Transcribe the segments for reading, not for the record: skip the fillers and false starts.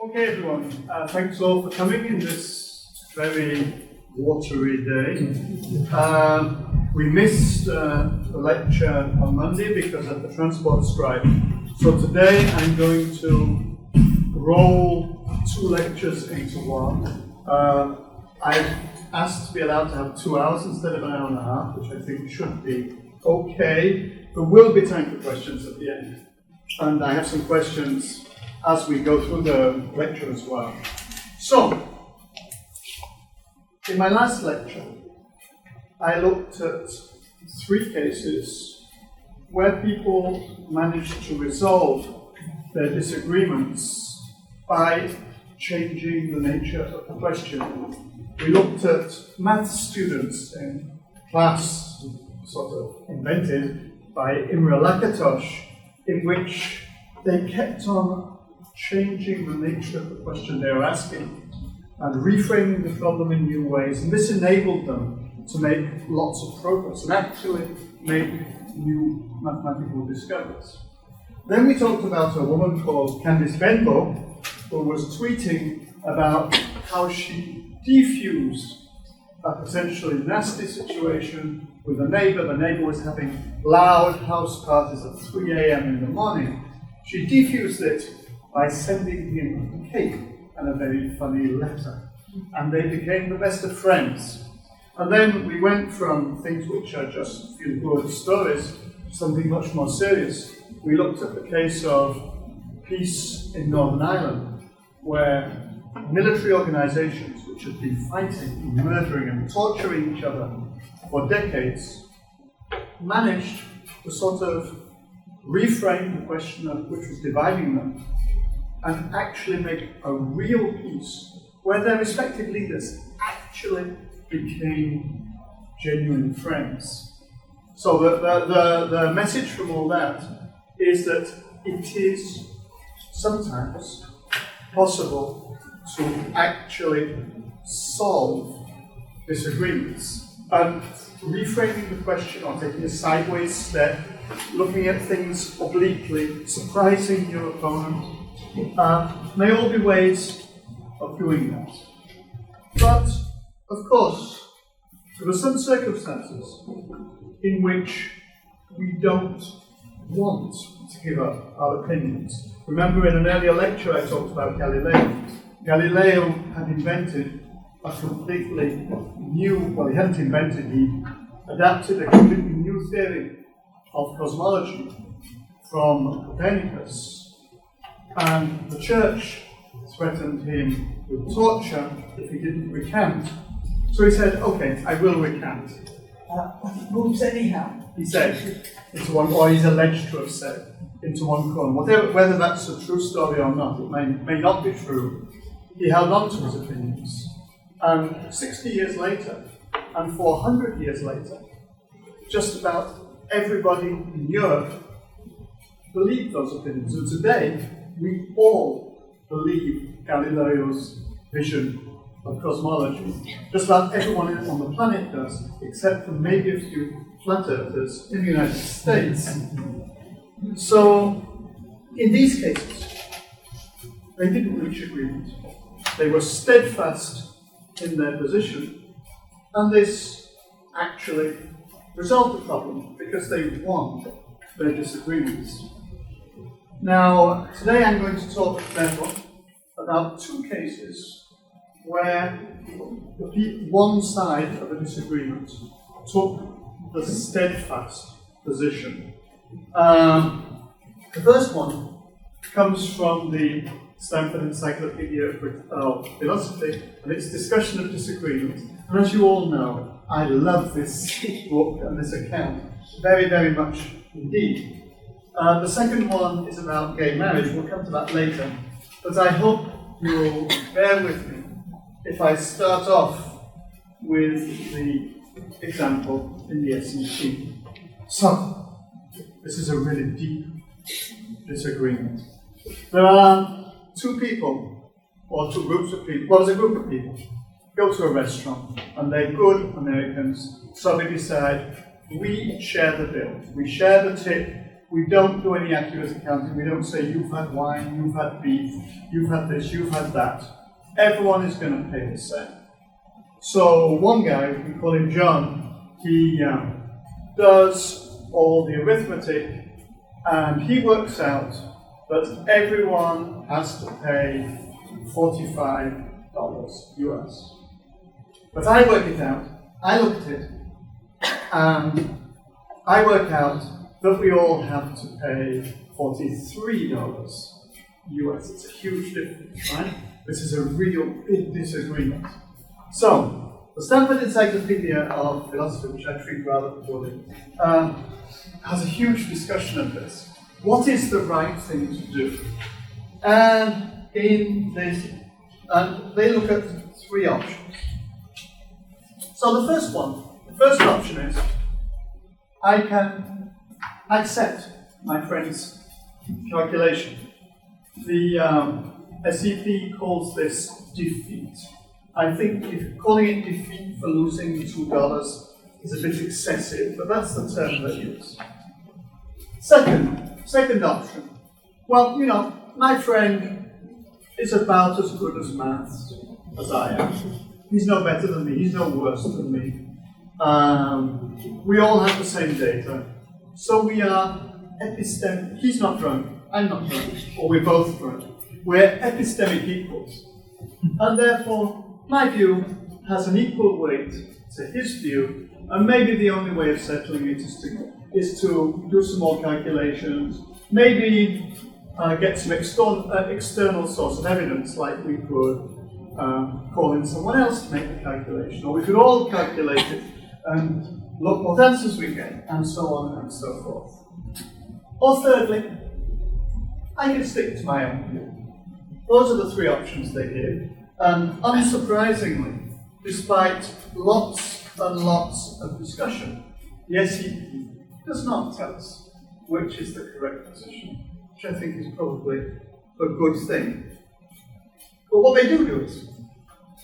Okay, everyone. Thanks all for coming in this very watery day. We missed the lecture on Monday because of the transport strike. So today I'm going to roll two lectures into one. I've asked to be allowed to have 2 hours instead of an hour and a half, which I think should be okay. There will be time for questions at the end. And I have some questions as we go through the lecture as well. So, in my last lecture, I looked at 3 cases where people managed to resolve their disagreements by changing the nature of the question. We looked at math students in class, sort of invented by Imre Lakatos, in which they kept on changing the nature of the question they were asking and reframing the problem in new ways, and this enabled them to make lots of progress and actually make new mathematical discoveries. Then we talked about a woman called Candice Benbow, who was tweeting about how she defused a potentially nasty situation with a neighbor. The neighbor was having loud house parties at 3 a.m. in the morning. She defused it by sending him a cake and a very funny letter. And they became the best of friends. And then we went from things which are just feel-good stories to something much more serious. We looked at the case of peace in Northern Ireland, where military organizations which had been fighting, murdering and torturing each other for decades managed to sort of reframe the question of which was dividing them and actually make a real peace where their respective leaders actually became genuine friends. So the message from all that is that it is sometimes possible to actually solve disagreements. And reframing the question or taking a sideways step, looking at things obliquely, surprising your opponent, may all be ways of doing that. But, of course, there are some circumstances in which we don't want to give up our opinions. Remember in an earlier lecture I talked about Galileo. Galileo had invented a completely new, well, he hadn't invented, he adapted a completely new theory of cosmology from Copernicus, and the church threatened him with torture if he didn't recant. So he said, okay, I will recant. But it moves anyhow. He said, into one, or he's alleged to have said, into one corner. Whether that's a true story or not, it may not be true. He held on to his opinions. And 60 years later, and 400 years later, just about everybody in Europe believed those opinions. And today, we all believe Galileo's vision of cosmology. Just about everyone on the planet does, except for maybe a few flat earthers in the United States. So, in these cases, they didn't reach agreement. They were steadfast in their position, and this actually resolved the problem because they won their disagreements. Now, today I'm going to talk, therefore, about 2 cases where one side of a disagreement took the steadfast position. The first one comes from the Stanford Encyclopedia of Philosophy and its discussion of disagreement. And as you all know, I love this book and this account very, very much indeed. The second one is about gay marriage. We'll come to that later. But I hope you'll bear with me if I start off with the example in the SEC. So, this is a really deep disagreement. There are 2 people, or 2 groups of people, well, there's a group of people, go to a restaurant, and they're good Americans, so they decide, we share the bill, we share the tip, We don't do any accurate accounting. We don't say you've had wine, you've had beef, you've had this, you've had that. Everyone is going to pay the same. So one guy, we call him John, he does all the arithmetic, and he works out that everyone has to pay $45 US. But I work it out, I look at it, and I work out that we all have to pay $43 US. It's a huge difference, right? This is a real big disagreement. So, the Stanford Encyclopedia of Philosophy, which I treat rather poorly, has a huge discussion of this. What is the right thing to do? And in this, they look at three options. So the first option is, I can accept my friend's calculation. The SEP calls this defeat. I think calling it defeat for losing $2 is a bit excessive, but that's the term they use. Second option. Well, my friend is about as good as maths as I am. He's no better than me, he's no worse than me. We all have the same data. So we are he's not drunk, I'm not drunk, or we're both drunk. We're epistemic equals. And therefore, my view has an equal weight to his view, and maybe the only way of settling it is to do some more calculations, maybe get some external source of evidence, like we could call in someone else to make the calculation, or we could all calculate it and look what answers we get, and so on and so forth. Or thirdly, I can stick to my own view. Those are the three options they give, and unsurprisingly, despite lots and lots of discussion, the SEP does not tell us which is the correct position, which I think is probably a good thing. But what they do is,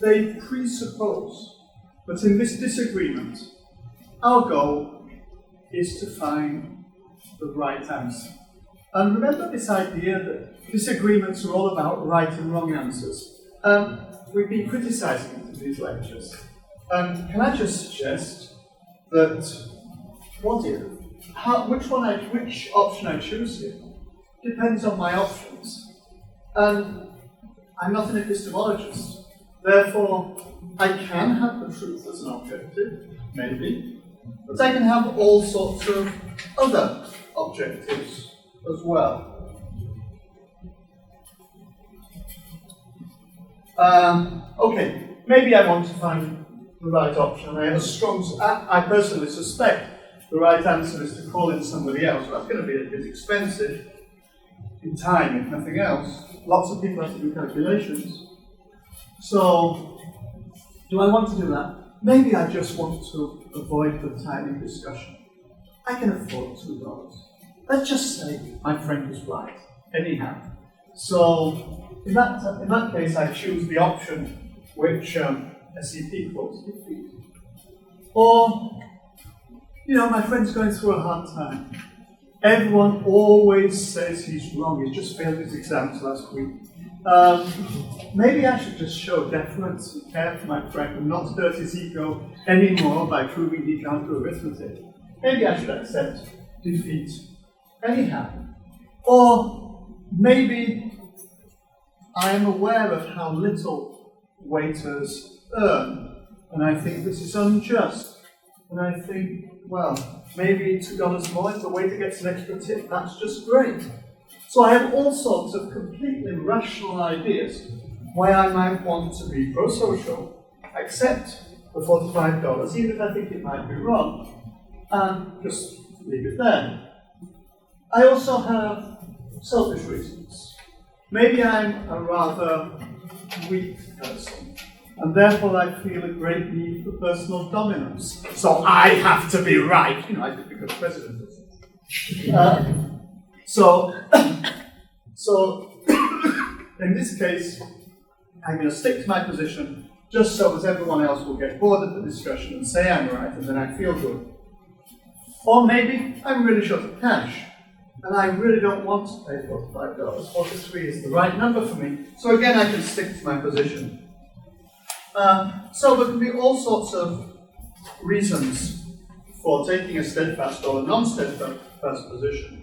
they presuppose that in this disagreement, our goal is to find the right answer. And remember this idea that disagreements are all about right and wrong answers. We've been criticizing it in these lectures. Can I just suggest that which option I choose here depends on my options. And I'm not an epistemologist, therefore I can have the truth as an objective, maybe, but I can have all sorts of other objectives as well. Okay, maybe I want to find the right option, and I have I personally suspect the right answer is to call in somebody else. That's going to be a bit expensive in time, if nothing else. Lots of people have to do calculations. So, do I want to do that? Maybe I just want to avoid the timing discussion. I can afford $2. Let's just say my friend is right, anyhow. So, in that case, I choose the option which SEP calls defeat. Or, my friend's going through a hard time. Everyone always says he's wrong. He's just failed his exams last week. Maybe I should just show deference and care for my friend and not hurt his ego anymore by proving he can't do arithmetic. Maybe I should accept defeat anyhow. Or maybe I am aware of how little waiters earn, and I think this is unjust. And I think, well, maybe $2 more if the waiter gets an extra tip, that's just great. So I have all sorts of completely rational ideas why I might want to be pro-social, accept the $45, even if I think it might be wrong, and just leave it there. I also have selfish reasons. Maybe I'm a rather weak person, and therefore I feel a great need for personal dominance. So I have to be right. I could become president or something. So in this case, I'm going to stick to my position just so that everyone else will get bored of the discussion and say I'm right, and then I feel good. Or maybe I'm really short of cash, and I really don't want to pay $45. 43 is the right number for me. So again, I can stick to my position. So there can be all sorts of reasons for taking a steadfast or a non-steadfast position.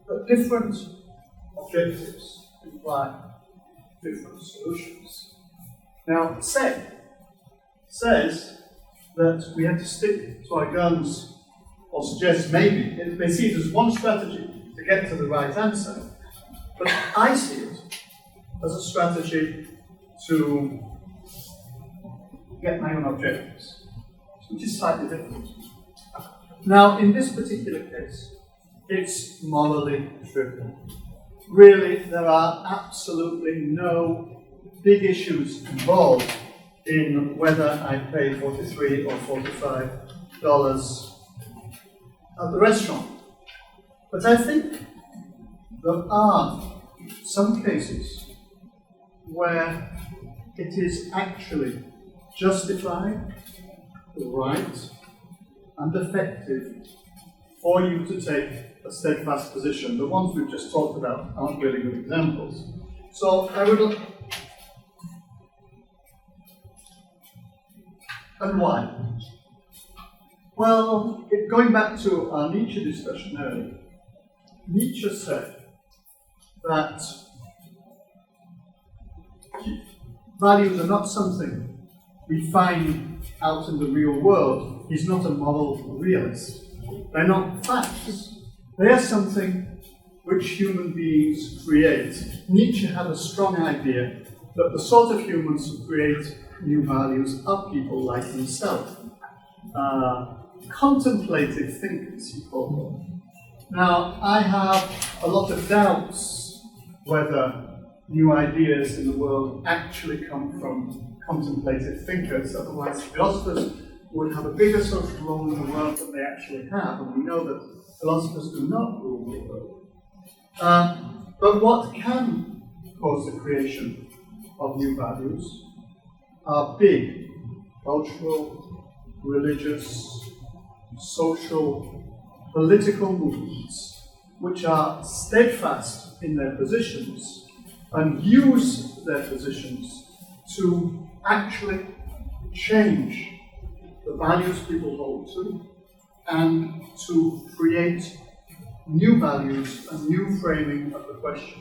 But different objectives imply different solutions. Now, says that we have to stick to our guns, or suggests maybe they see it as one strategy to get to the right answer, but I see it as a strategy to get my own objectives, which is slightly different. Now, in this particular case, it's morally trivial. Really, there are absolutely no big issues involved in whether I pay $43 or $45 at the restaurant. But I think there are some cases where it is actually justified, right, and effective for you to take a steadfast position. The ones we've just talked about aren't really good examples. So I would. And why? Well, going back to our Nietzsche discussion earlier, Nietzsche said that values are not something we find out in the real world. He's not a moral realist. They're not facts. They are something which human beings create. Nietzsche had a strong idea that the sort of humans who create new values are people like himself. Contemplative thinkers, he called them. Now, I have a lot of doubts whether new ideas in the world actually come from contemplative thinkers, otherwise philosophers would have a bigger social role in the world than they actually have, and we know that philosophers do not rule the world. But what can cause the creation of new values are big cultural, religious, social, political movements which are steadfast in their positions and use their positions to actually change the values people hold to and to create new values and new framing of the question.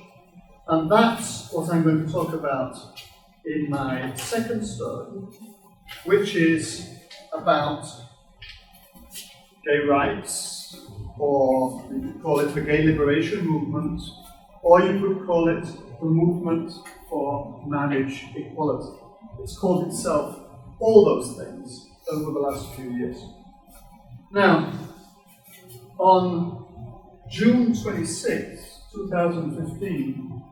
And that's what I'm going to talk about in my second story, which is about gay rights, or you could call it the gay liberation movement, or you could call it the movement for marriage equality. It's called itself all those things over the last few years. Now, on June 26, 2015,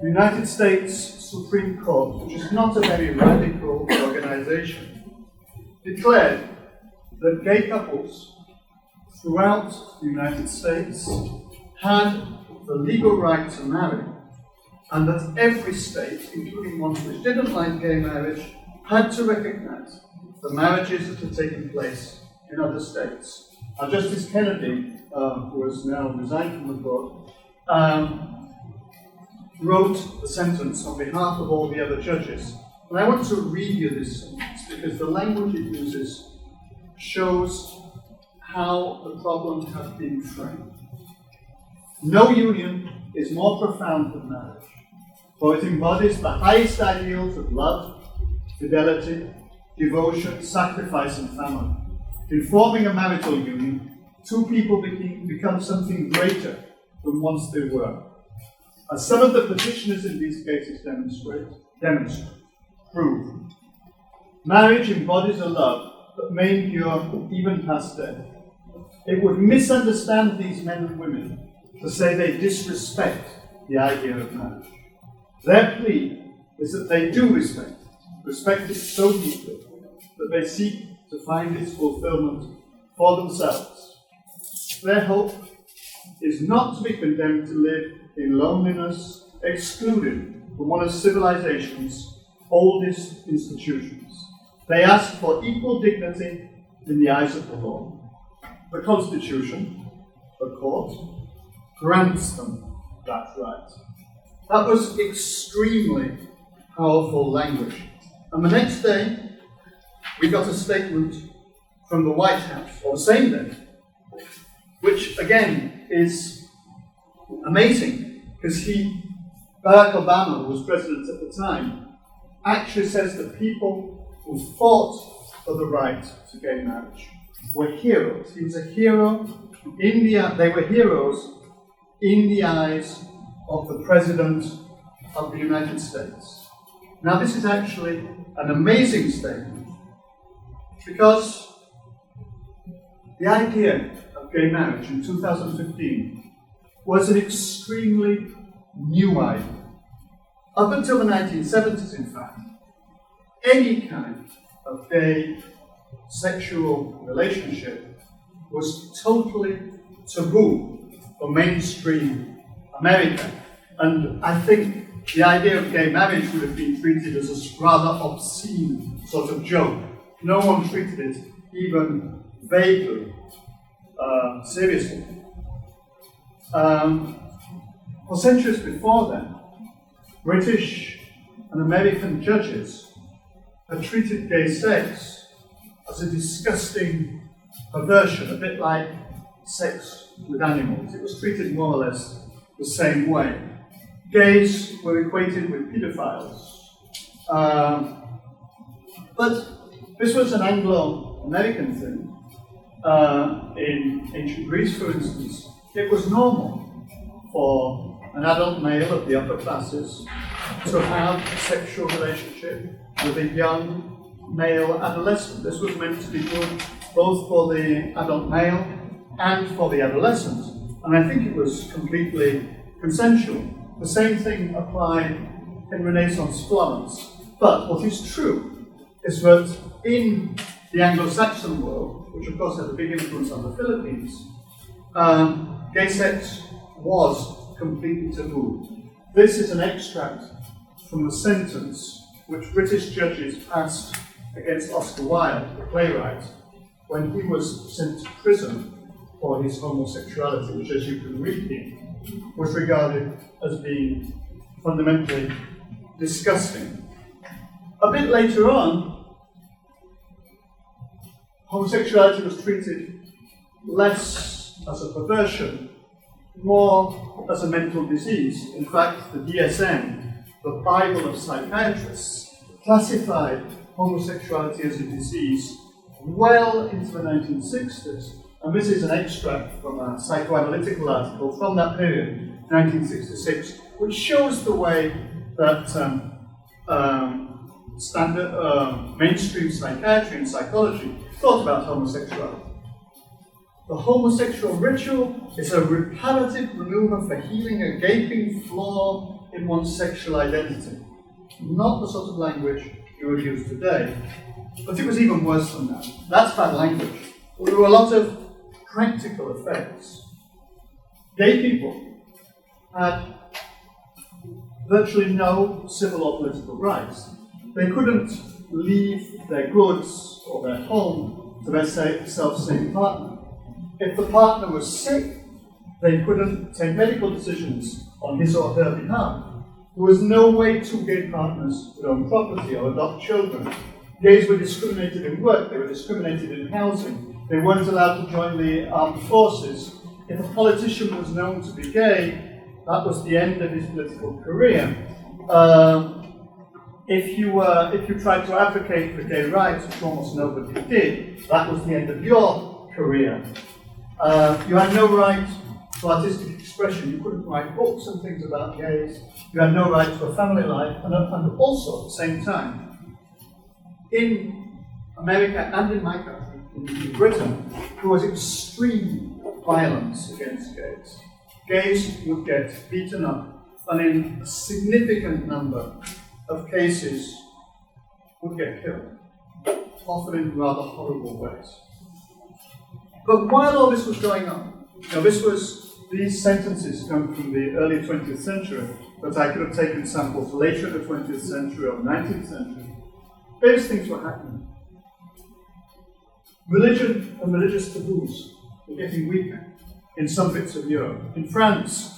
the United States Supreme Court, which is not a very radical organization, declared that gay couples throughout the United States had the legal right to marry, and that every state, including ones which didn't like gay marriage, had to recognize the marriages that had taken place in other states. Now, Justice Kennedy, who has now resigned from the court, wrote the sentence on behalf of all the other judges. And I want to read you this sentence because the language it uses shows how the problem has been framed. No union is more profound than marriage, for it embodies the highest ideals of love, fidelity, devotion, sacrifice, and family. In forming a marital union, two people become something greater than once they were. As some of the petitioners in these cases prove, marriage embodies a love that may endure even past death. It would misunderstand these men and women to say they disrespect the idea of marriage. Their plea is that they do respect it so deeply that they seek to find its fulfillment for themselves. Their hope is not to be condemned to live in loneliness, excluded from one of civilization's oldest institutions. They ask for equal dignity in the eyes of the law. The Constitution, the court grants them that right. That was extremely powerful language. And the next day, we got a statement from the White House, or the same day, which again is amazing, because Barack Obama, who was president at the time, actually says that people who fought for the right to gay marriage were heroes. He was a hero they were heroes in the eyes of the President of the United States. Now, this is actually an amazing statement, because the idea of gay marriage in 2015 was an extremely new idea. Up until the 1970s, in fact, any kind of gay sexual relationship was totally taboo for mainstream America. And I think the idea of gay marriage would have been treated as a rather obscene sort of joke. No one treated it even vaguely seriously. For centuries before then, British and American judges had treated gay sex as a disgusting perversion, a bit like sex with animals. It was treated more or less the same way. Gays were equated with pedophiles. But this was an Anglo-American thing. In ancient Greece, for instance, it was normal for an adult male of the upper classes to have a sexual relationship with a young male adolescent. This was meant to be good both for the adult male and for the adolescent. And I think it was completely consensual. The same thing applied in Renaissance Florence. But what is true is that in the Anglo-Saxon world, which of course had a big influence on the Philippines, gay sex was completely taboo. This is an extract from the sentence which British judges passed against Oscar Wilde, the playwright, when he was sent to prison for his homosexuality, which, as you can read here, was regarded as being fundamentally disgusting. A bit later on, homosexuality was treated less as a perversion, more as a mental disease. In fact, the DSM, the Bible of psychiatrists, classified homosexuality as a disease well into the 1960s. And this is an extract from a psychoanalytical article from that period, 1966, which shows the way that mainstream psychiatry and psychology thought about homosexuality. The homosexual ritual is a reparative maneuver for healing a gaping flaw in one's sexual identity. Not the sort of language you would use today. But it was even worse than that. That's bad language. There were a lot of practical effects. Gay people had virtually no civil or political rights. They couldn't leave their goods or their home to their self-same partner. If the partner was sick, they couldn't take medical decisions on his or her behalf. There was no way two gay partners could own property or adopt children. Gays were discriminated in work, they were discriminated in housing, they weren't allowed to join the armed forces. If a politician was known to be gay, that was the end of his political career. If you tried to advocate for gay rights, which almost nobody did, that was the end of your career. You had no right to artistic expression. You couldn't write books and things about gays. You had no right to a family life, and also at the same time, in America and in my country, in Britain, there was extreme violence against gays. Gays would get beaten up, and in a significant number of cases would get killed, often in rather horrible ways. But while all this was going on, these sentences come from the early 20th century, but I could have taken samples later in the 20th century or 19th century. Various things were happening. Religion and religious taboos were getting weaker. in some bits of Europe. In France,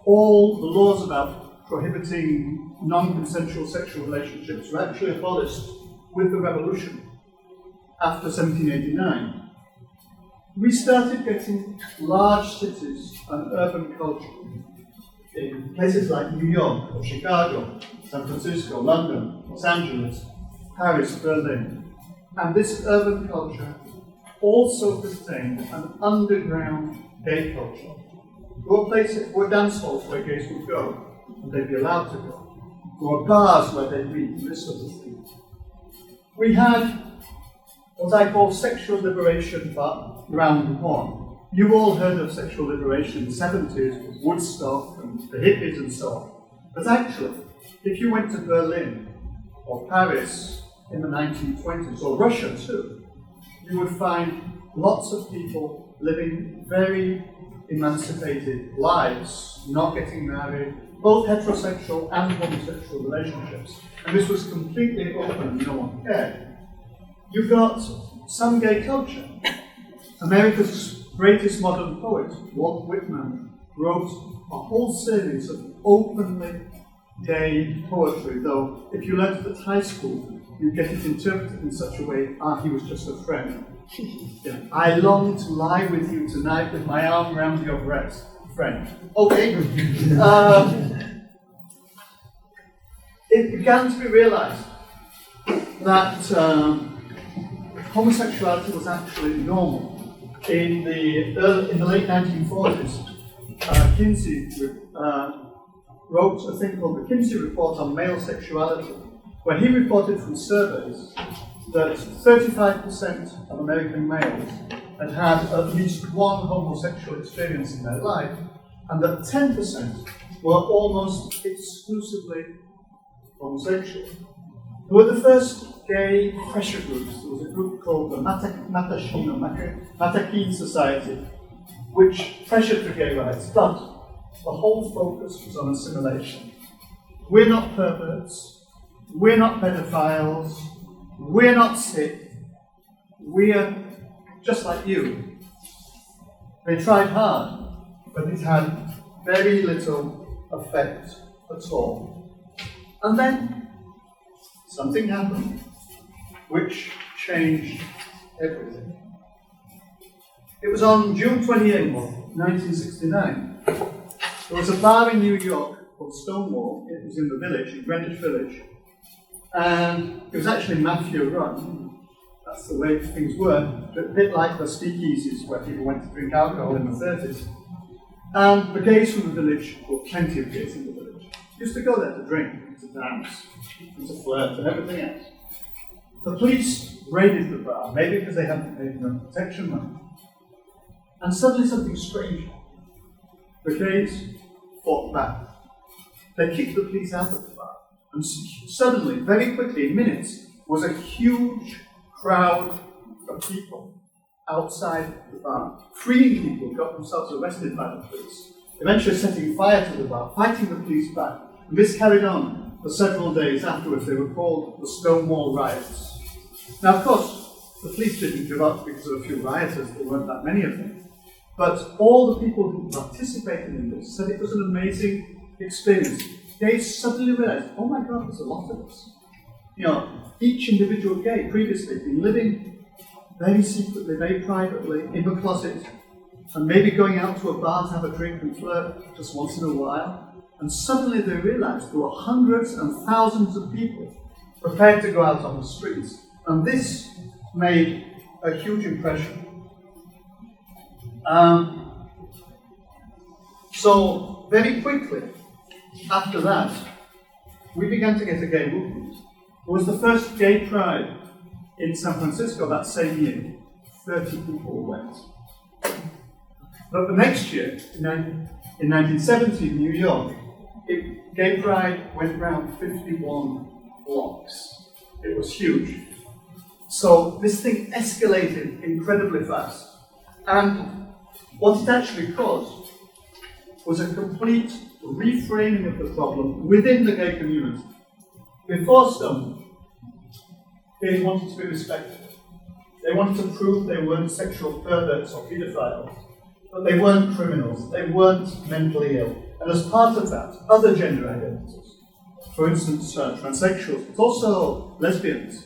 all the laws about prohibiting non-consensual sexual relationships were actually abolished with the revolution after 1789. We started getting large cities and urban culture in places like New York or Chicago, San Francisco, London, Los Angeles, Paris, Berlin. And this urban culture also contained an underground gay culture. There were places, were dance halls where gays would go, and they'd be allowed to go. There were bars where they'd meet, and this sort of thing. We had what I call sexual liberation, but round one. You've all heard of sexual liberation in the 70s with Woodstock and the hippies and so on. But actually, if you went to Berlin or Paris in the 1920s, or Russia too, you would find lots of people living very emancipated lives, not getting married, both heterosexual and homosexual relationships. And this was completely open and no one cared. You've got some gay culture. America's greatest modern poet, Walt Whitman, wrote a whole series of openly gay poetry, though if you learned it at high school, you get it interpreted in such a way, he was just a friend. Yeah. I long to lie with you tonight with my arm round your breast, friend. Okay. It began to be realized that homosexuality was actually normal. In the late 1940s, Kinsey wrote a thing called the Kinsey Report on Male Sexuality, where he reported from surveys that 35% of American males had had at least one homosexual experience in their life, and that 10% were almost exclusively homosexual. They were the first gay pressure groups. There was a group called the Matakin Society, which pressured for gay rights, but the whole focus was on assimilation. We're not perverts, we're not pedophiles, we're not sick, we're just like you. They tried hard, but it had very little effect at all. And then something happened which changed everything. It was on June 28, 1969. There was a bar in New York called Stonewall. It was in the village, in Greenwich Village. And it was actually mafia run. That's the way things were. A bit like the speakeasies where people went to drink alcohol in the 30s. And the gays from the village, or plenty of gays in the village, used to go there to drink, to dance, and to flirt, and everything else. The police raided the bar, maybe because they hadn't paid enough protection money. And suddenly something strange happened. The gays fought back. They kicked the police out of the bar. And suddenly, very quickly, in minutes, was a huge crowd of people outside the bar. Freeing people got themselves arrested by the police, eventually setting fire to the bar, fighting the police back. And this carried on for several days afterwards. They were called the Stonewall Riots. Now, of course, the police didn't give up because of a few rioters. There weren't that many of them. But all the people who participated in this said it was an amazing experience. They suddenly realized, oh my God, there's a lot of us. You know, each individual gay previously had been living very secretly, very privately, in the closet, and maybe going out to a bar to have a drink and flirt just once in a while. And suddenly they realized there were hundreds and thousands of people prepared to go out on the streets. And this made a huge impression. So very quickly after that, we began to get a gay movement. It was the first gay pride in San Francisco that same year. 30 people went. But the next year, in 1970 in New York, gay pride went round 51 blocks. It was huge. So this thing escalated incredibly fast. And what it actually caused was a complete reframing of the problem within the gay community. Before Stonewall, gays wanted to be respected. They wanted to prove they weren't sexual perverts or pedophiles. but they weren't criminals, they weren't mentally ill. And as part of that, other gender identities, for instance, transsexuals, but also lesbians,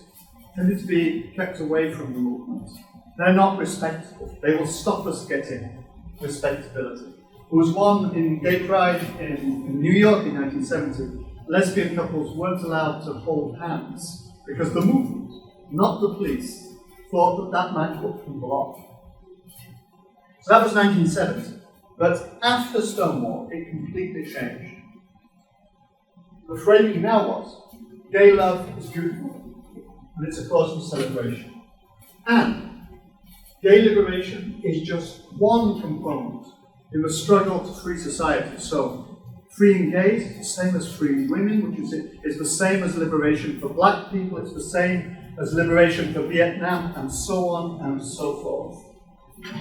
tended to be kept away from the movement. They're not respectable. They will stop us getting respectability. There was one in Gay Pride in New York in 1970. Lesbian couples weren't allowed to hold hands because the movement, not the police, thought that that might put people off. So that was 1970. But after Stonewall, it completely changed. The framing now was, gay love is beautiful, and it's a cause for celebration. And gay liberation is just one component in the struggle to free society. So, freeing gays is the same as freeing women, which is the same as liberation for black people, it's the same as liberation for Vietnam, and so on and so forth.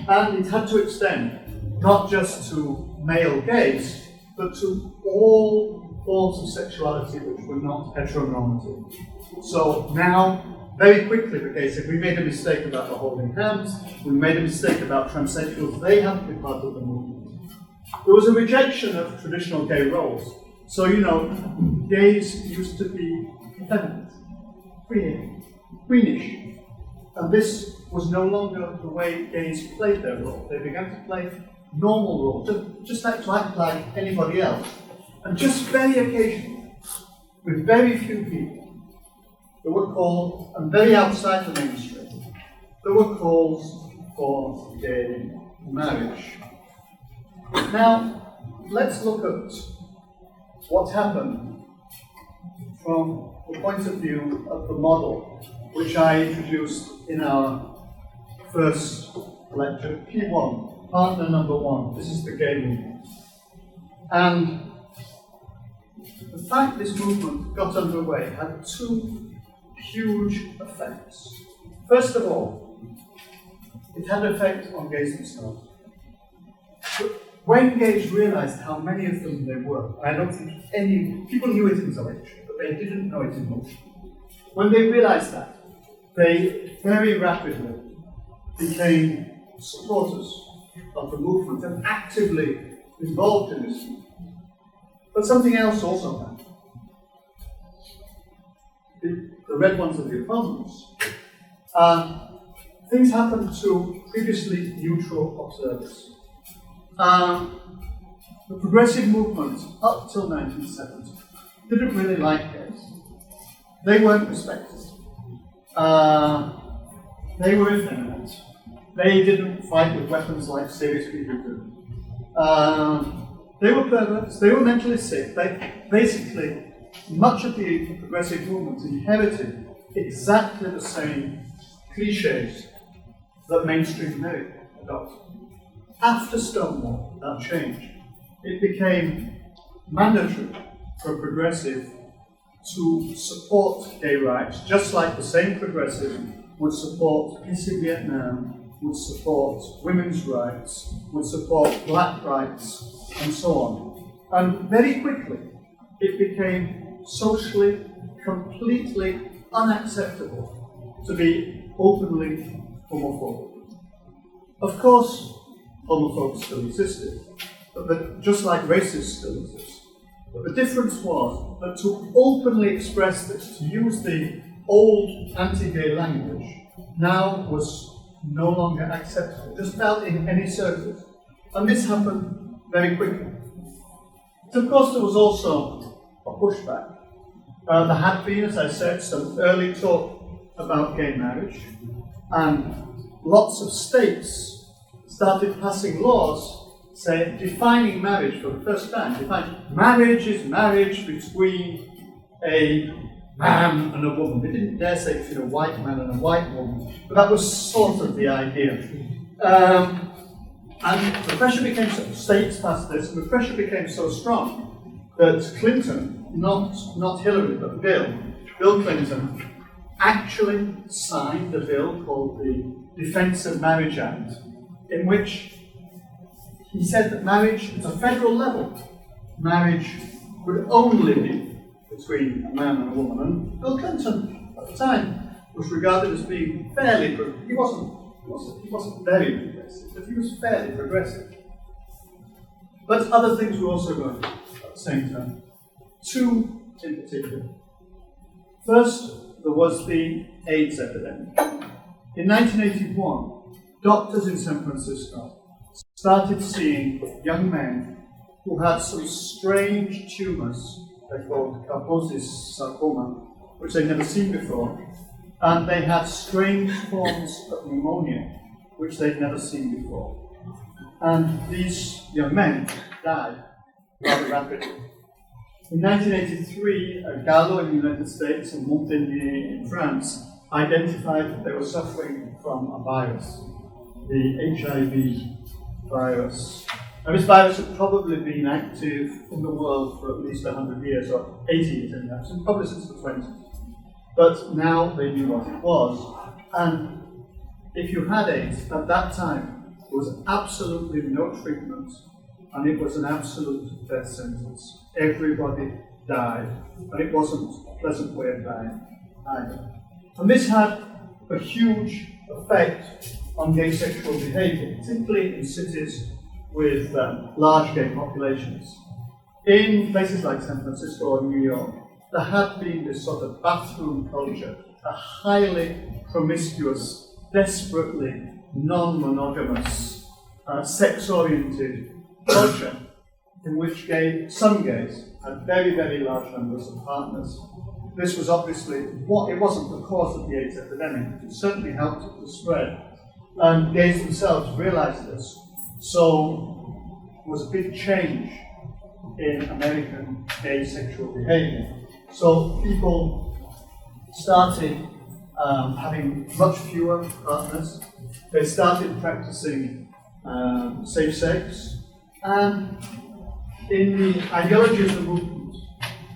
And it had to extend not just to male gays, but to all forms of sexuality which were not heteronormative. So now, very quickly, the gay said, we made a mistake about the holding hands, we made a mistake about transsexuals, they haven't been part of the movement. There was a rejection of traditional gay roles. So, gays used to be effeminate, queenish. And this was no longer the way gays played their role. They began to play normal roles, just like to act like anybody else. And just very occasionally, with very few people, there were calls, and very outside the mainstream, there were calls for gay marriage. Now, let's look at what happened from the point of view of the model which I introduced in our first lecture, P1, partner number 1. This is the gay movement. And the fact this movement got underway had two huge effects. First of all, it had an effect on gays themselves. When gays realized how many of them there were, I don't think any people knew it intellectually, but they didn't know it emotionally. When they realized that, they very rapidly became supporters of the movement and actively involved in this movement. But something else also happened. The red ones are the opponents. Things happened to previously neutral observers. The progressive movement up till 1970 didn't really like gays. They weren't respected. They were effeminate. They didn't fight with weapons like serious people do. They were perverts. They were mentally sick. Basically, much of the progressive movement inherited exactly the same cliches that mainstream America adopted. After Stonewall, that changed. It became mandatory for a progressive to support gay rights, just like the same progressive would support peace in Vietnam, would support women's rights, would support black rights, and so on. And very quickly, it became socially completely unacceptable to be openly homophobic. Of course, homophobes still existed, but just like racists still exist. But the difference was that to openly express this, to use the old anti-gay language, now was no longer acceptable, just about in any circles. And this happened very quickly. But of course, there was also a pushback. There had been, as I said, some early talk about gay marriage, and lots of states started passing laws defining marriage for the first time. Marriage is marriage between a man and a woman. They didn't dare say between a white man and a white woman, but that was sort of the idea. And the pressure became so, states passed this, and the pressure became so strong that Clinton, not Hillary, but Bill Clinton, actually signed a bill called the Defense of Marriage Act, in which he said that marriage, at a federal level, marriage would only be between a man and a woman. And Bill Clinton, at the time, was regarded as being fairly prudent. He wasn't He wasn't very progressive, but he was fairly progressive. But other things were also going on at the same time. Two in particular. First, there was the AIDS epidemic. In 1981, doctors in San Francisco started seeing young men who had some strange tumors, they're called Kaposi's sarcoma, which they'd never seen before, and they had strange forms of pneumonia, which they'd never seen before. And these young men died rather rapidly. In 1983, Gallo in the United States and Montagnier in France identified that they were suffering from a virus, the HIV virus. Now, this virus had probably been active in the world for at least 100 years, or 80 years anyhow, so probably since the 20s. But now they knew what it was. And if you had AIDS at that time, there was absolutely no treatment, and it was an absolute death sentence. Everybody died, and it wasn't a pleasant way of dying either. And this had a huge effect on gay sexual behaviour, particularly in cities with large gay populations. In places like San Francisco or New York, there had been this sort of bathroom culture, a highly promiscuous, desperately non-monogamous, sex-oriented culture in which some gays had very, very large numbers of partners. This was obviously, it wasn't the cause of the AIDS epidemic, it certainly helped it to spread. And gays themselves realized this. So there was a big change in American gay sexual behavior. So people started having much fewer partners. They started practicing safe sex, and in the ideology of the movement,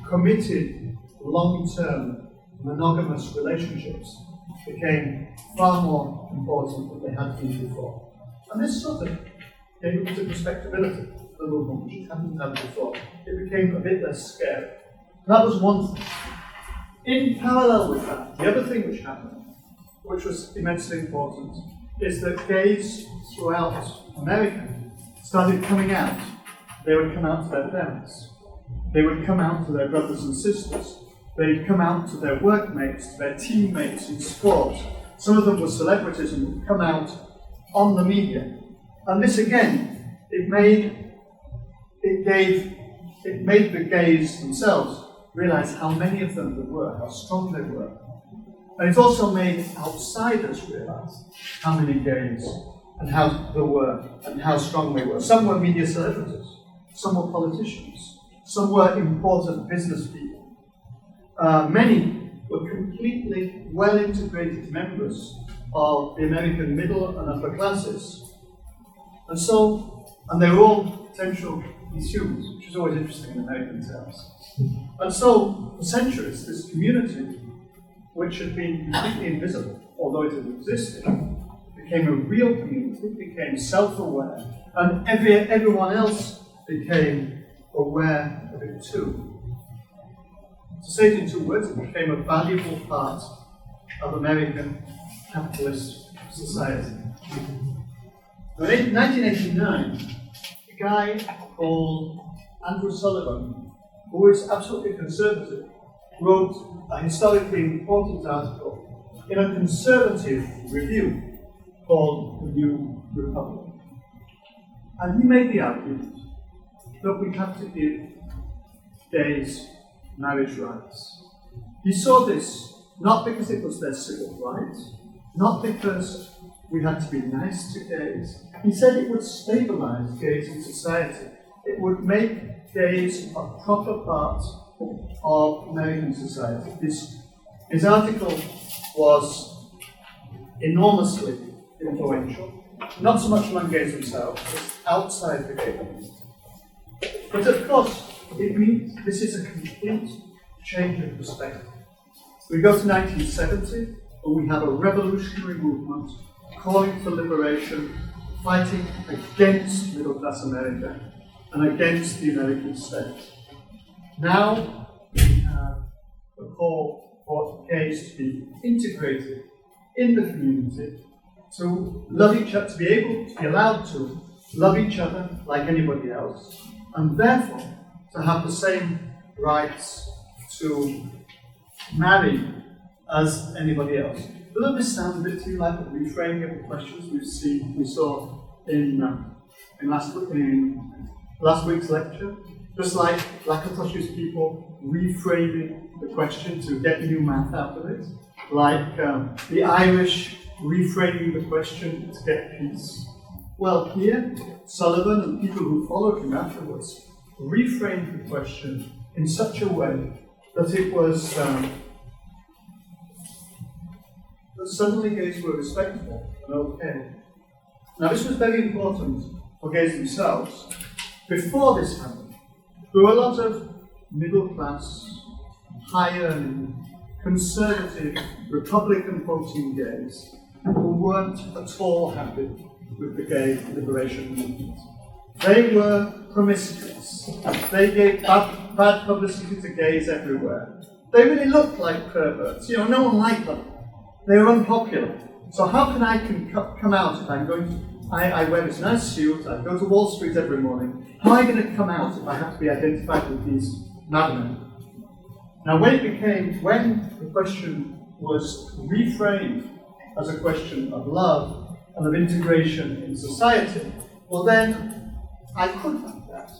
committed long-term monogamous relationships became far more important than they had been before. And this sort of gave it a respectability to the movement, which it hadn't had before. It became a bit less scary. That was one thing. In parallel with that, the other thing which happened, which was immensely important, is that gays throughout America started coming out. They would come out to their parents. They would come out to their brothers and sisters. They'd come out to their workmates, to their teammates in sport. Some of them were celebrities and would come out on the media. And this again, it made the gays themselves realize how many of them there were, how strong they were. And it also made outsiders realize how many gays and how there were and how strong they were. Some were media celebrities, some were politicians, some were important business people. Many were completely well-integrated members of the American middle and upper classes. And they were all potential consumers, which is always interesting in American terms. And so, for centuries, this community, which had been completely invisible, although it had existed, became a real community, became self-aware, and everyone else became aware of it too. To say it in two words, it became a valuable part of American capitalist society. In 1989, a guy called Andrew Sullivan, who is absolutely conservative, wrote a historically important article in a conservative review called The New Republic. And he made the argument that we have to give gays marriage rights. He saw this not because it was their civil right, not because we had to be nice to gays. He said it would stabilize gays in society. It would make gays a proper part of American society. His article was enormously influential, not so much among gays themselves, but outside the gay community. But of course, it means this is a complete change of perspective. We go to 1970, and we have a revolutionary movement calling for liberation, fighting against middle-class America and against the American state. Now we have a call for gays to be integrated in the community to love each other, to be able to be allowed to love each other like anybody else, and therefore to have the same rights to marry as anybody else. Doesn't this sound a bit too like the reframing of the questions we saw in last week's lecture? Just like Lakatos' people reframing the question to get new math out of it, like the Irish reframing the question to get peace. Well, here, Sullivan and people who followed him afterwards reframed the question in such a way that it was that suddenly gays were respectable and okay. Now, this was very important for gays themselves. Before this happened, there were a lot of middle-class, high-earning, conservative, Republican voting gays who weren't at all happy with the gay liberation movement. They were promiscuous. They gave bad publicity to gays everywhere. They really looked like perverts. You know, no one liked them. They were unpopular. So how can I come out if I'm going to... I wear this nice suit, I go to Wall Street every morning. How am I going to come out if I have to be identified with these madmen? Now, when the question was reframed as a question of love and of integration in society, well then, I could have that.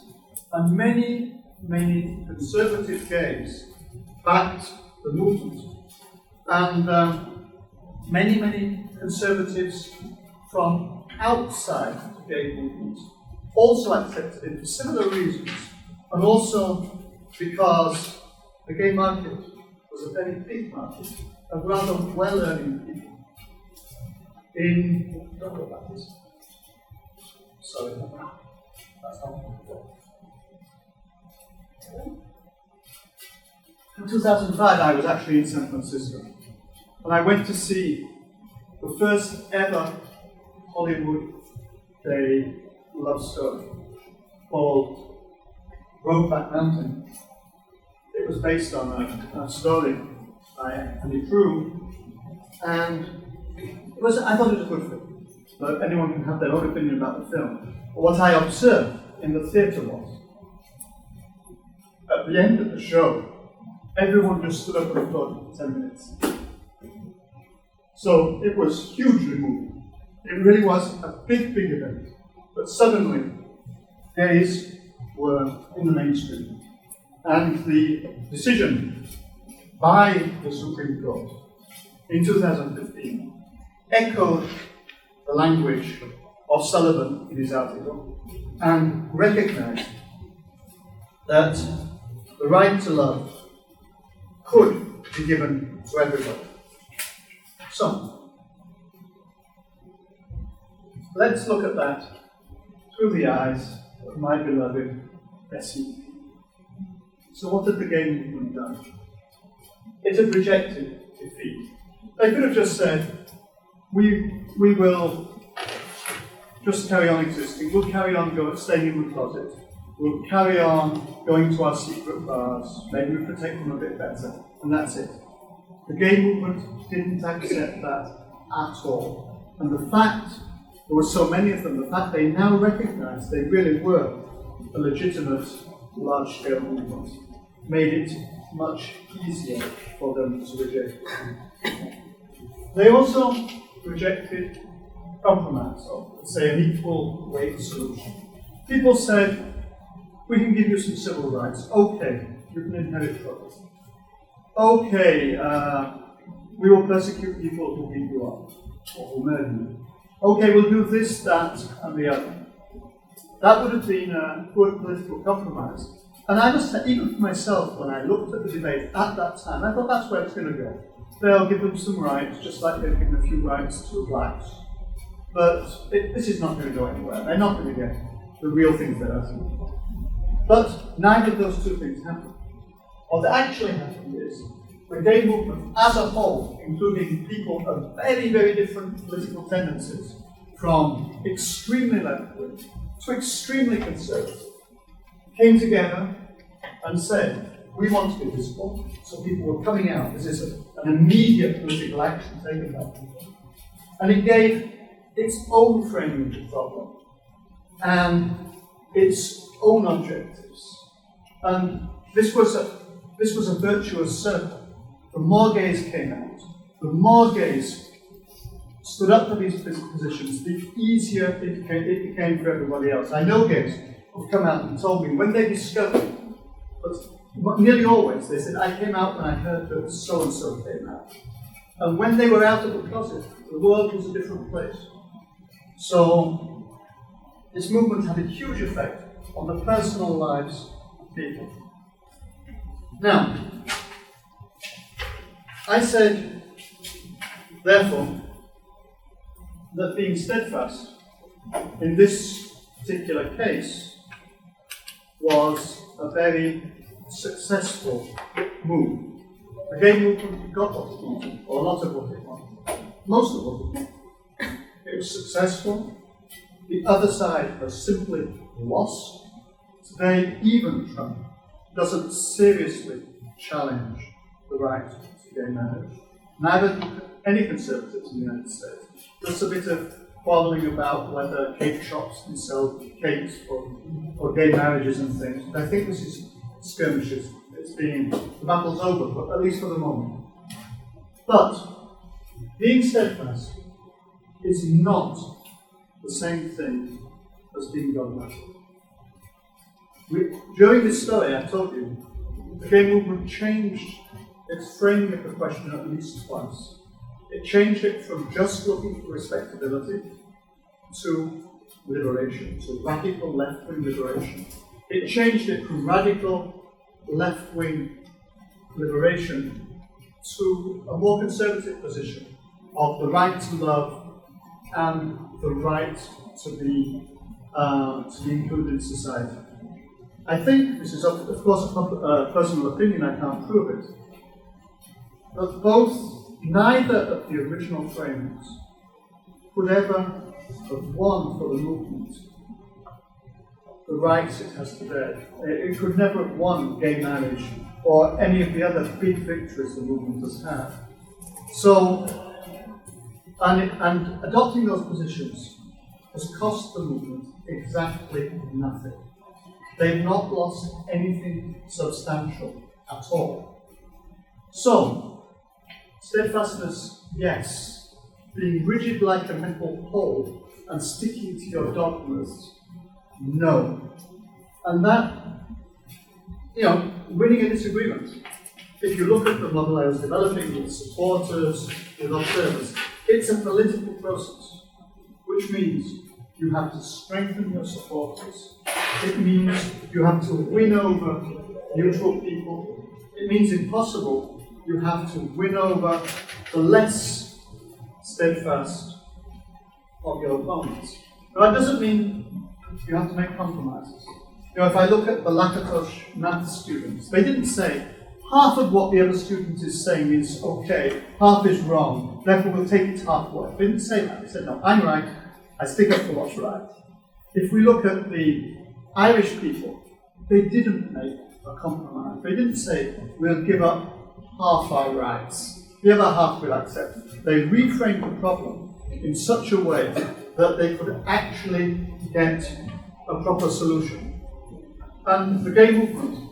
And many, many conservative gays backed the movement. And many, many conservatives from outside the gay movement also accepted it for similar reasons, and also because the gay market was a very big market of rather well-earning people. Don't know about this. Sorry, that's not. In 2005, I was actually in San Francisco, and I went to see the first ever Hollywood gay love story called Brokeback Mountain. It was based on a story by Andy True, and I thought it was a good film. But anyone can have their own opinion about the film. But what I observed in the theatre was, at the end of the show, everyone just stood up and applauded for 10 minutes. So it was hugely moving. It really was a big, big event. But suddenly, gays were in the mainstream. And the decision by the Supreme Court in 2015 echoed the language of Sullivan in his article and recognized that the right to love could be given to everybody. So, let's look at that through the eyes of my beloved Bessie. So what had the gay movement done? It had rejected defeat. They could have just said, we will just carry on existing, we'll carry on staying in the closet, we'll carry on going to our secret bars, maybe we protect them a bit better, and that's it. The gay movement didn't accept that at all. And the fact there were so many of them, the fact they now recognize they really were a legitimate large-scale movement made it much easier for them to reject it. They also rejected compromise, or say an equal weight solution. People said, we can give you some civil rights. Okay, you can inherit property. Okay, we will persecute people who beat you up or who murder you. Okay, we'll do this, that, and the other. That would have been a good political compromise. And I must say, even for myself, when I looked at the debate at that time, I thought that's where it's going to go. They'll give them some rights, just like they've given a few rights to blacks. But this is not going to go anywhere. They're not going to get the real things they're asking for. But neither of those two things happened. What actually happened is, the gay movement as a whole, including people of very, very different political tendencies, from extremely left-wing to extremely conservative, came together and said, we want to be visible, so people were coming out. This is an immediate political action taken by people. And it gave its own framing of the problem and its own objectives. And this was a virtuous circle. The more gays came out, the more gays stood up for these positions, the easier it became for everybody else. I know gays who've come out and told me when they discovered, but nearly always, they said, I came out when I heard that so-and-so came out. And when they were out of the closet, the world was a different place. So this movement had a huge effect on the personal lives of people. Now, I said, therefore, that being steadfast in this particular case was a very successful move. The gay movement got what it wanted, or a lot of what it wanted, most of what it wanted. It was successful. The other side has simply lost. Today, even Trump doesn't seriously challenge the right to gay marriage. Neither do any conservatives in the United States. Just a bit of quarreling about whether cake shops can sell cakes for gay marriages and things. But I think this is skirmishes. The battle's over, but at least for the moment. But being steadfast is not the same thing as being dogmatic. During this story, I told you, the gay movement changed its framing of the question at least twice. It changed it from just looking for respectability to liberation, to radical left-wing liberation. It changed it from radical left-wing liberation to a more conservative position of the right to love and the right to be included in society. I think, this is of course a personal opinion, I can't prove it, but neither of the original framers could ever have won for the movement the rights it has today. It could never have won gay marriage or any of the other big victories the movement has had. So, and adopting those positions has cost the movement exactly nothing. They've not lost anything substantial at all. So, steadfastness, yes. Being rigid like a metal pole and sticking to your dogmas, no. And that, winning a disagreement. If you look at the model I was developing with supporters, with observers, it's a political process, which means you have to strengthen your supporters. It means you have to win over neutral people. It means, if possible, you have to win over the less steadfast of your opponents. Now, that doesn't mean you have to make compromises. If I look at the Lakatosh math students, they didn't say, half of what the other student is saying is okay, half is wrong, therefore we'll take it halfway. They didn't say that. They said, no, I'm right, I stick up for what's right. If we look at the Irish people, they didn't make a compromise. They didn't say, we'll give up half our rights, the other half we'll accept. They reframed the problem in such a way that they could actually get a proper solution. And the gay movement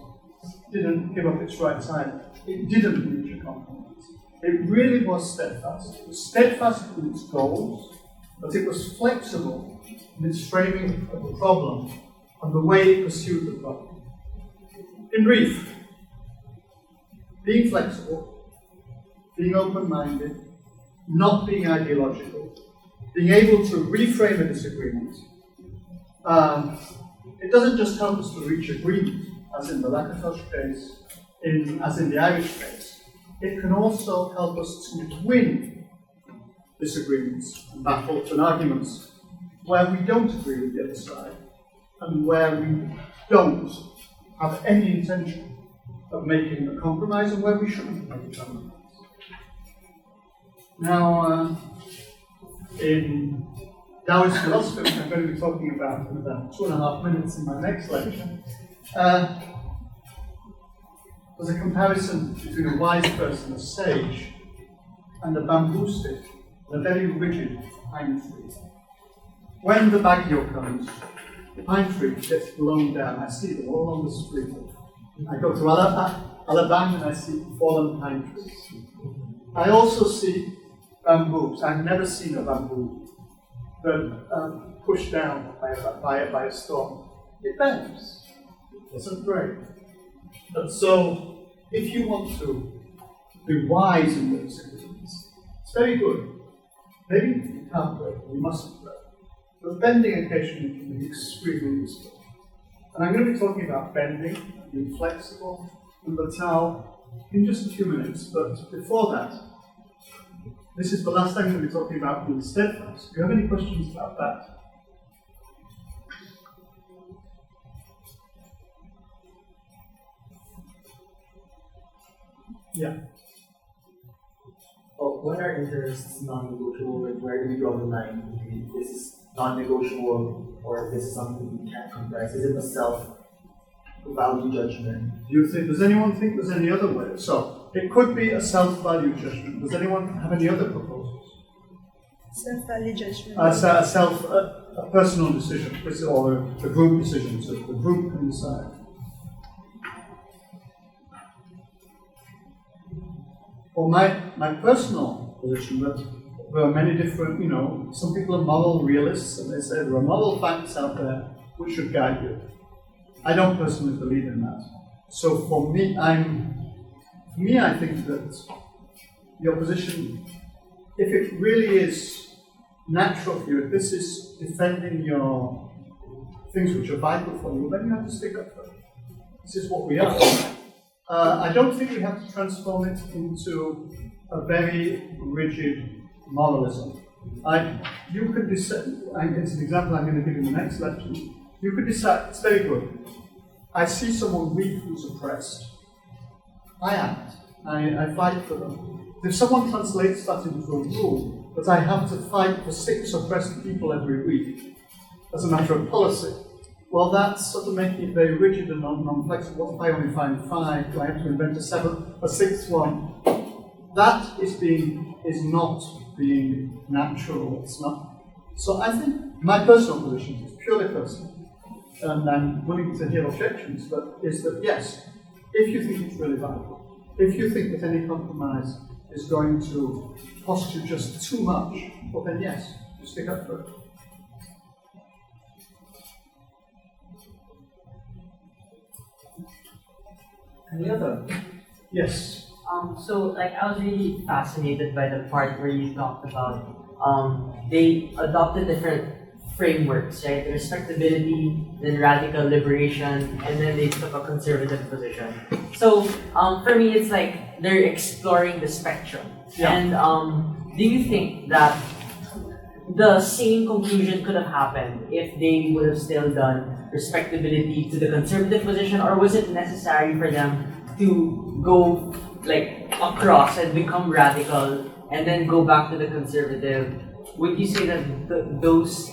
didn't give up its rights either. It didn't reach a compromise. It really was steadfast. It was steadfast in its goals, but it was flexible in its framing of the problem and the way it pursued the problem. In brief, being flexible, being open-minded, not being ideological, being able to reframe a disagreement, it doesn't just help us to reach agreement, as in the Lakatosh case, as in the Irish case. It can also help us to win disagreements and battles and arguments where we don't agree with the other side and where we don't have any intention of making a compromise and where we shouldn't make a compromise. Now, in Taoist philosophy, which I'm going to be talking about in about 2.5 minutes in my next lecture, there's a comparison between a wise person, a sage, and a bamboo stick the very rigid pine tree. When the Baguio comes, the pine tree gets blown down. I see them all on the street. I go to Alabama and I see fallen pine trees. I also see bamboos. I've never seen a bamboo that pushed down by a storm. It bends. It doesn't break. And so, if you want to be wise in those things, it's very good. Maybe you can't break, you mustn't break. But bending occasionally can be extremely useful. And I'm going to be talking about bending, being flexible, and the towel in just a few minutes. But before that, this is the last time I'm going to be talking about being steadfast. Do you have any questions about that? Yeah. Well, when are interests non-negotiable? Like, where do we draw the line between this is non-negotiable or this is something we can't comprise? Is it a self-value judgment? Do you think, does anyone think there's any other way? So, it could be a self-value judgment. Does anyone have any other proposals? Self-value judgment. A personal decision, or a group decision, so the group can decide. Well, my personal position that there are many different, some people are moral realists and they say there are moral facts out there which should guide you. I don't personally believe in that. So for me, I think that your position, if it really is natural for you, if this is defending your things which are vital for you, then you have to stick up for it. This is what we are. I don't think we have to transform it into a very rigid moralism. You could decide, it's an example I'm going to give in the next lecture. You could decide, it's very good. I see someone weak who's oppressed. I act. I fight for them. If someone translates that into a rule, that I have to fight for 6 oppressed people every week, as a matter of policy, well, that's sort of making it very rigid and non-flexible. What if I only find 5? Do I have to invent a 6th one? That is not being natural. It's not. So I think my personal position is purely personal, and I'm willing to hear objections. But is that yes, if you think it's really vital, if you think that any compromise is going to cost you just too much, well then yes, you stick up for it. Any other? Yes. So I was really fascinated by the part where you talked about they adopted different frameworks, right? Respectability, then radical liberation, and then they took a conservative position. So for me, it's like they're exploring the spectrum. Yeah. And do you think that the same conclusion could have happened if they would have still done respectability to the conservative position, or was it necessary for them to go across and become radical and then go back to the conservative? Would you say that those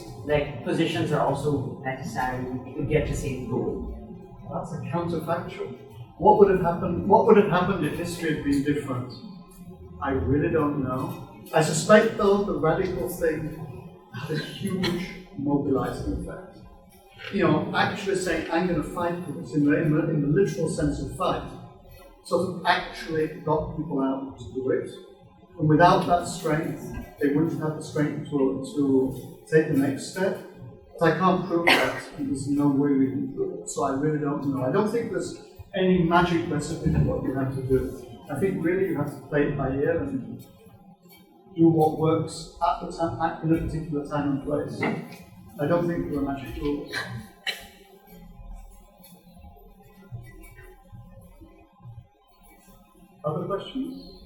positions are also necessary to get the same goal? That's a counterfactual. What would have happened? What would have happened if history had been different? I really don't know. I suspect, though, the radical thing had a huge mobilizing effect. Actually saying, I'm going to fight for this in the literal sense of fight, sort of actually got people out to do it. And without that strength, they wouldn't have the strength to take the next step. But I can't prove that, and there's no way we can prove it. So I really don't know. I don't think there's any magic recipe for what you have to do. I think really you have to play it by ear and do what works at the time, in a particular time and place. I don't think there are magic rules. Other questions?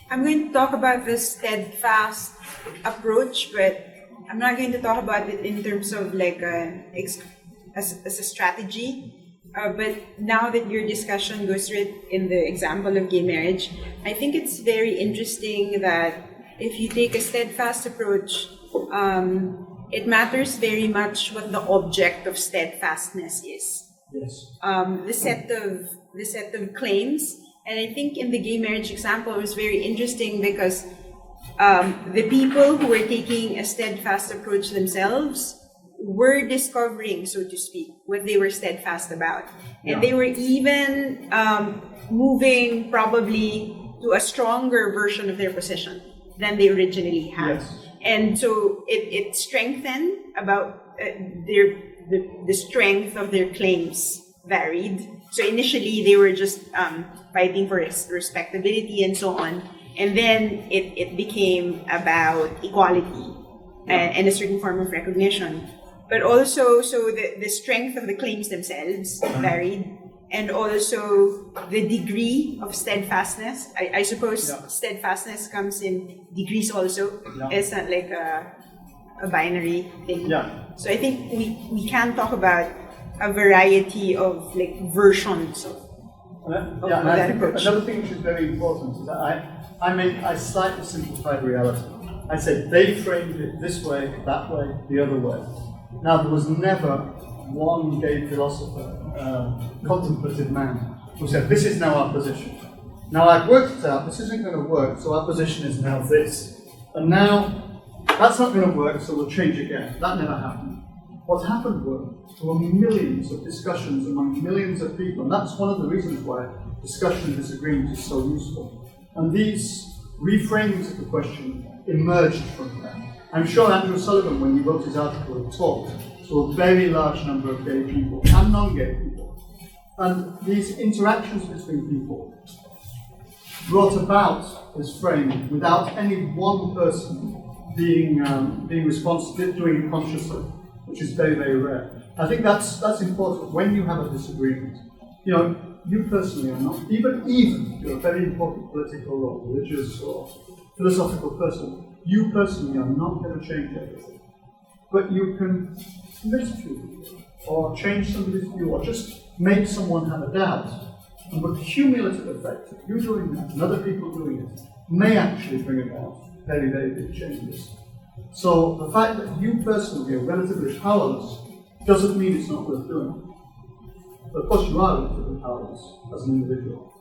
I'm going to talk about the steadfast approach, but I'm not going to talk about it in terms of as a strategy. But now that your discussion goes right in the example of gay marriage, I think it's very interesting that if you take a steadfast approach, it matters very much what the object of steadfastness is. Yes. The set of claims And I think in the gay marriage example, it was very interesting because the people who were taking a steadfast approach themselves were discovering, so to speak, what they were steadfast about. And they were even moving probably to a stronger version of their position than they originally had. Yes. And so it strengthened about the strength of their claims varied. So initially they were just fighting for respectability and so on. And then it became about equality and a certain form of recognition. But also, so the strength of the claims themselves varied. And also the degree of steadfastness. I suppose steadfastness comes in degrees also. It's not like a binary thing. Yeah. So I think we can talk about a variety of like versions of and I that think approach. another thing which is very important is that I slightly simplified reality. I said they framed it this way, that way, the other way. Now there was never one gay philosopher, contemplative man, who said, this is now our position. Now I've worked it out, this isn't going to work, so our position is now this. And now, that's not going to work, so we'll change again. That never happened. What happened were, there were millions of discussions among millions of people, and that's one of the reasons why discussion and disagreement is so useful. And these reframings of the question emerged from that. I'm sure Andrew Sullivan, when he wrote his article, talked to a very large number of gay people and non-gay people. And these interactions between people brought about this frame without any one person being responsible, doing it consciously, which is very, very rare. I think that's important when you have a disagreement. You know, you personally are not, even if you're a very important political or religious or philosophical person, you personally are not going to change everything. But you can convince a few people, or change somebody's view, or just make someone have a doubt. And the cumulative effect of you doing that and other people doing it may actually bring about very, very big changes. So the fact that you personally are relatively powerless doesn't mean it's not worth doing. But of course you are relatively powerless as an individual.